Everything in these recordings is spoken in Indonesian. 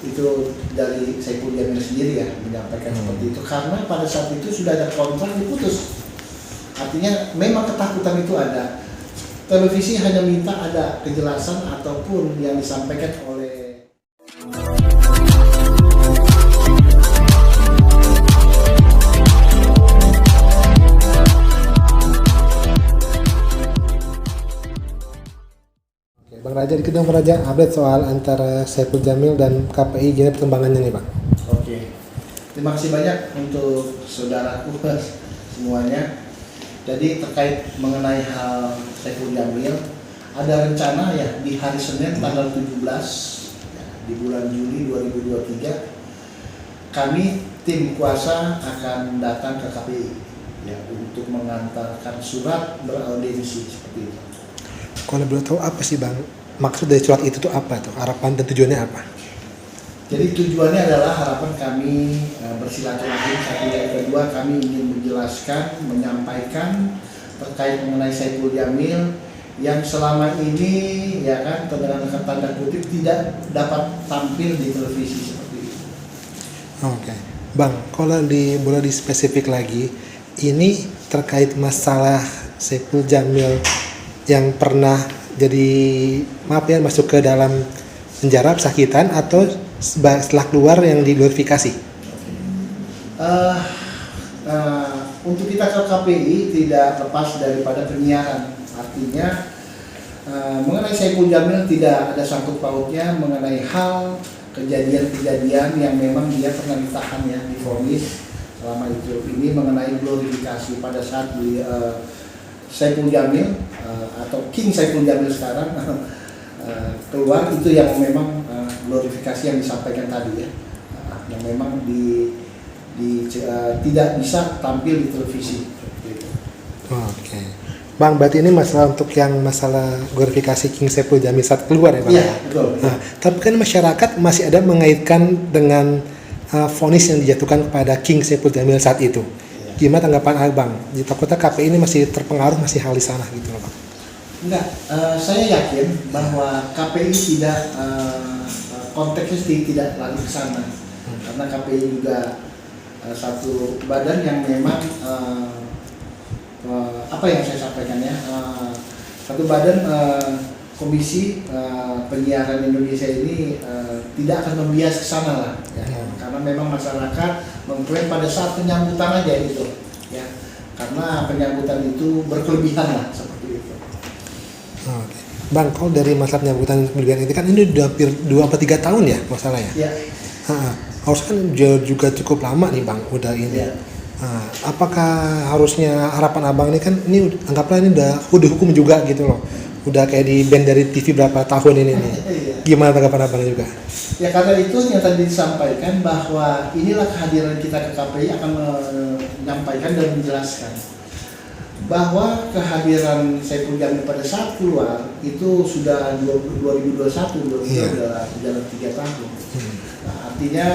itu dari Saipul Jamil sendiri ya menyampaikan seperti itu, karena pada saat itu sudah ada kontrak diputus. Artinya memang ketakutan itu ada. Televisi hanya minta ada kejelasan ataupun yang disampaikan oleh Bang Raja, dikit dong Bang Raja, update soal antara Saipul Jamil dan KPI, gimana perkembangannya nih Bang? Oke, terima kasih banyak untuk saudaraku semuanya. Jadi terkait mengenai hal Saipul Jamil, ada rencana ya di hari Senin tanggal 17 ya, di bulan Juli 2023, kami tim kuasa akan datang ke KPI ya untuk mengantarkan surat beraudiensi seperti itu. Kalau boleh tahu apa sih Bang, maksud dari surat itu tuh apa tuh, harapan dan tujuannya apa? Jadi tujuannya adalah harapan kami bersilaturahmi, satu yang kedua kami ingin menjelaskan, menyampaikan terkait mengenai Saipul Jamil yang selama ini ya kan dengan tanda kutip tidak dapat tampil di televisi seperti itu. Oke, Bang, kalau boleh dispesifik lagi, ini terkait masalah Saipul Jamil yang pernah jadi masuk ke dalam penjara pesakitan atau setelah keluar yang diglorifikasi? Untuk kita ke KPI tidak lepas daripada penyiaran, artinya mengenai Saipul Jamil tidak ada sangkut pautnya mengenai hal kejadian-kejadian yang memang dia pernah ditahan ya, divonis selama itu. Ini mengenai glorifikasi pada saat Saipul Jamil atau King Saipul Jamil sekarang keluar, itu yang memang glorifikasi yang disampaikan tadi ya, yang memang tidak bisa tampil di televisi. Oke, Bang, berarti ini masalah untuk yang masalah glorifikasi King Saipul Jamil saat keluar ya Bang? Iya, betul. Nah, tapi kan masyarakat masih ada mengaitkan dengan vonis yang dijatuhkan kepada King Saipul Jamil saat itu. Gimana tanggapan Abang? Takutnya KPI ini masih terpengaruh, masih hal di sana gitu loh Bang? Enggak, saya yakin bahwa KPI tidak konteksnya tidak lari ke sana, karena KPI juga satu badan yang memang apa yang saya sampaikan ya, satu badan komisi penyiaran Indonesia ini tidak akan membias ke sana lah ya. Karena memang masyarakat mengklaim pada saat penyambutan aja itu ya, karena penyambutan itu berkelebihan lah seperti itu. Oke. Bang, kalau dari masalah penyambutan berlebihan itu kan ini udah hampir 2-3 tahun ya masalahnya? Iya. Harusnya kan juga cukup lama nih Bang, udah ini. Ya. Apakah harusnya harapan Abang ini kan, ini anggaplah ini udah hukum juga gitu loh. Udah kayak di ban dari TV berapa tahun ini nih. Gimana tanggapan Abang juga? Ya karena itu yang tadi disampaikan bahwa inilah kehadiran kita ke KPI akan menyampaikan dan menjelaskan bahwa kehadiran Saipul Jamil pada saat keluar itu sudah 2021, sudah jalan 3 tahun. Nah, artinya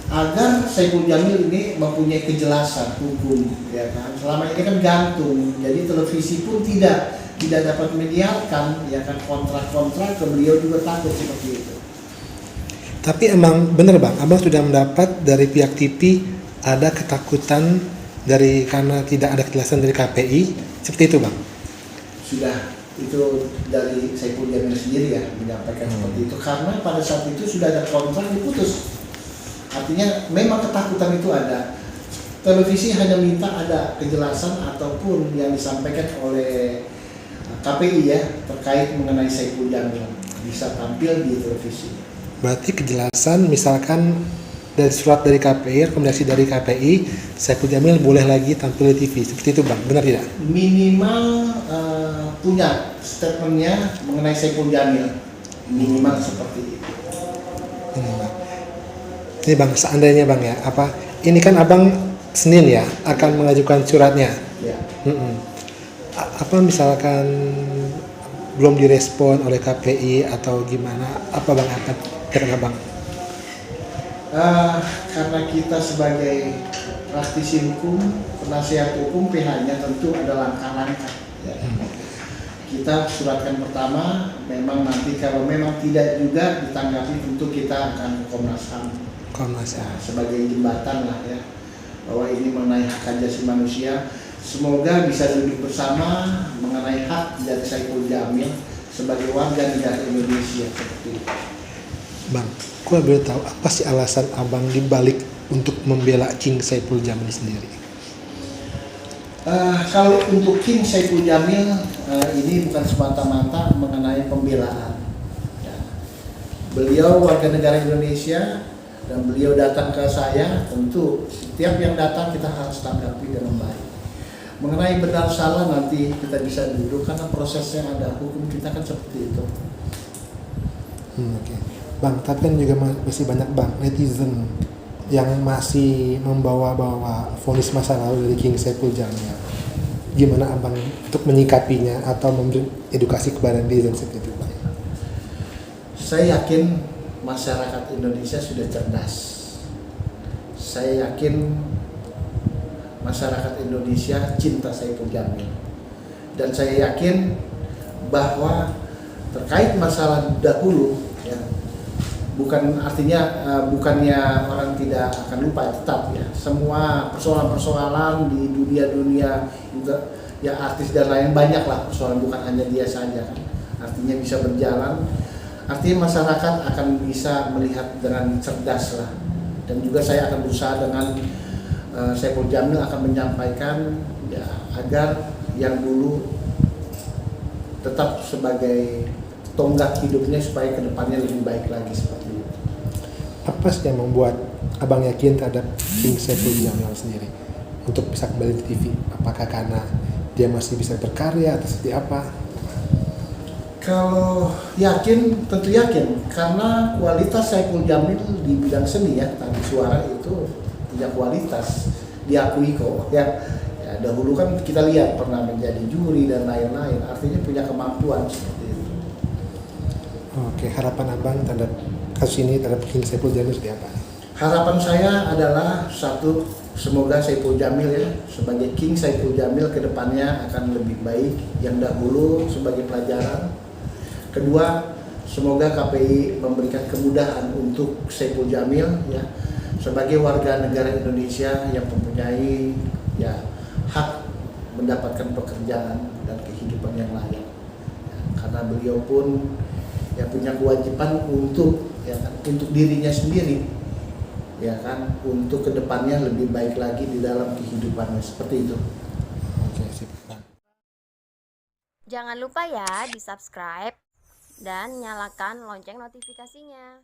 agar Saipul Jamil ini mempunyai kejelasan hukum, ya kan. Selama ini kan gantung, jadi televisi pun tidak dapat menyiarkan, ya kan, kontrak-kontrak, ke beliau juga takut seperti itu. Tapi emang bener Bang, Abang sudah mendapat dari pihak TV ada ketakutan karena tidak ada kejelasan dari KPI, seperti itu Bang? Sudah, itu dari Saipul Jamil sendiri ya menyampaikan seperti itu, karena pada saat itu sudah ada kontrak diputus. Artinya memang ketakutan itu ada. Televisi hanya minta ada kejelasan ataupun yang disampaikan oleh KPI ya terkait mengenai Saipul Jamil bisa tampil di televisi. Berarti kejelasan misalkan dari surat dari KPI, rekomendasi dari KPI, Saipul Jamil boleh lagi tampil di TV, seperti itu Bang, benar tidak? Minimal punya statementnya mengenai Saipul Jamil, minimal seperti itu. Ini Bang, seandainya Bang ya, ini kan Abang Senin ya akan mengajukan suratnya. Ya. Apa misalkan belum direspon oleh KPI atau gimana, apa Bang akan kira Bang? Karena kita sebagai praktisi hukum, penasihat hukum, pihaknya tentu ada langkah-langkah. Ya. kita suratkan pertama, memang nanti kalau memang tidak juga ditanggapi tentu kita akan ke Komnas HAM. Komnas Ya, HAM. sebagai jembatan lah ya, bahwa ini mengenai hak asasi manusia. Semoga bisa duduk bersama mengenai hak dari Saipul Jamil sebagai warga negara Indonesia seperti itu. Bang, aku boleh tahu apa sih alasan abang dibalik untuk membela King Saipul Jamil sendiri? Kalau untuk King Saipul Jamil ini bukan semata-mata mengenai pembelaan. Ya. Beliau warga negara Indonesia dan beliau datang ke saya, tentu setiap yang datang kita harus tanggapi dengan baik. Mengenai benar salah nanti kita bisa duduk karena prosesnya ada, hukum kita kan seperti itu. Oke. Bang, tapi kan juga masih banyak bang netizen yang masih membawa-bawa vonis masa lalu dari King Saipul Jamil. Gimana abang untuk menyikapinya atau memberi edukasi kepada netizen seperti itu bang? Saya yakin masyarakat Indonesia sudah cerdas. Saya yakin masyarakat Indonesia cinta Saipul Jamil. Dan saya yakin bahwa terkait masalah dahulu, ya, bukan artinya bukannya orang tidak akan lupa, tetap ya. Semua persoalan-persoalan di dunia juga, ya artis dan lain banyak lah persoalan, bukan hanya dia saja kan. Artinya bisa berjalan. Artinya masyarakat akan bisa melihat dengan cerdas lah. Dan juga saya akan berusaha dengan Saipul Jamil akan menyampaikan ya agar yang dulu tetap sebagai tonggak hidupnya supaya kedepannya lebih baik lagi seperti itu. Apa sih yang membuat abang yakin terhadap King Saipul Jamil sendiri untuk bisa kembali di TV? Apakah karena dia masih bisa berkarya atau seperti apa? Kalau yakin, tentu yakin karena kualitas Saipul Jamil di bidang seni ya, tadi suara itu punya kualitas, diakui kok ya. Ya dahulu kan kita lihat pernah menjadi juri dan lain-lain, artinya punya kemampuan seperti itu. Oke, harapan abang terhadap kasus ini terhadap King Saipul Jamil seperti apa? Harapan saya adalah satu, semoga Saipul Jamil ya sebagai King Saipul Jamil kedepannya akan lebih baik yang dahulu sebagai pelajaran. Kedua, semoga KPI memberikan kemudahan untuk Saipul Jamil ya sebagai warga negara Indonesia yang mempunyai ya hak mendapatkan pekerjaan dan kehidupan yang layak. Ya, karena beliau pun ya punya kewajiban untuk ya kan, untuk dirinya sendiri ya kan, untuk kedepannya lebih baik lagi di dalam kehidupannya seperti itu. Oke, sip. Jangan lupa ya di subscribe dan nyalakan lonceng notifikasinya.